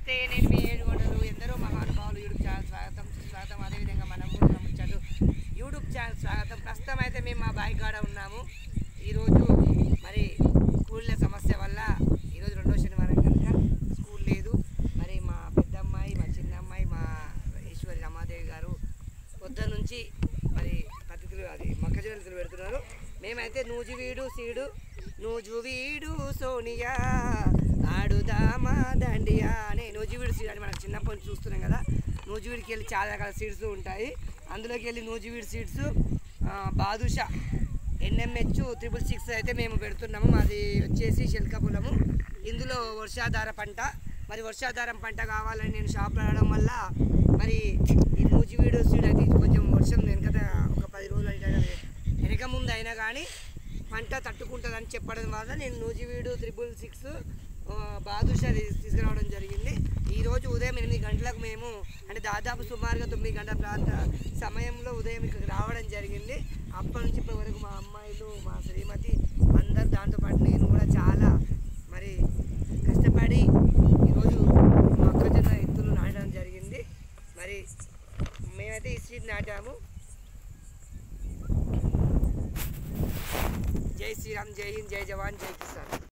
నమస్తే, నేను మీ ఏడుగొండలు. ఎందరో మహానుభావులు యూట్యూబ్ ఛానల్ స్వాగతం సుస్వాగతం. అదేవిధంగా మన ఊరు ముచ్చట్లు యూట్యూబ్ ఛానల్ స్వాగతం. ప్రస్తుతం అయితే మేము మా బాయి కాడ ఉన్నాము. ఈరోజు మరి స్కూళ్ళ సమస్య వల్ల ఈరోజు రెండో శనివారం కనుక స్కూల్ లేదు. మరి మా పెద్దమ్మాయి, మా చిన్నమ్మాయి, మా ఈశ్వరి రమాదేవి గారు పొద్దున్న నుంచి మరి పద్ధతులు అది మొక్కజొన్నలు పెడుతున్నారు. మేమైతే నూజివీడు సీడు నూజువీడు సోనియా ఆడుదామా దండియా అనే నూజివీడు సీడ్ అని మనకు చిన్నప్పటి నుంచి చూస్తున్నాం కదా. నూజివీడికి వెళ్ళి చాలా రకాల సీడ్స్ ఉంటాయి. అందులోకి వెళ్ళి నూజివీడు సీడ్స్ బాదుషా NMH 666 అయితే మేము పెడుతున్నాము. మాది వచ్చేసి శల్కపులము. ఇందులో వర్షాధార పంట. మరి వర్షాధారం పంట కావాలని నేను షాప్లో రావడం వల్ల మరి ఈ నూజివీడు సీడ్ అయితే కొంచెం వర్షం వెనకట ఒక 10 రోజులు వెనక ముందు అయినా కానీ పంట తట్టుకుంటుందని చెప్పడం వల్ల నేను నూజివీడు 666 బాదుషా తీసుకురావడం జరిగింది. ఈరోజు ఉదయం 8 గంటలకు మేము అంటే దాదాపు సుమారుగా 9 గంటల ప్రాంత సమయంలో ఉదయం ఇక్కడికి రావడం జరిగింది. అప్పటి నుంచి ఇప్పటి వరకు మా అమ్మాయిలు, మా శ్రీమతి అందరు, దాంతోపాటు నేను కూడా చాలా మరి కష్టపడి ఈరోజు మొక్కజొన్న ఎత్తులు నాటడం జరిగింది. మరి మేమైతే ఈ సీడ్ నాటాము. జై శ్రీరామ్, జై హింద్, జై జవాన్, జై కిసాన్.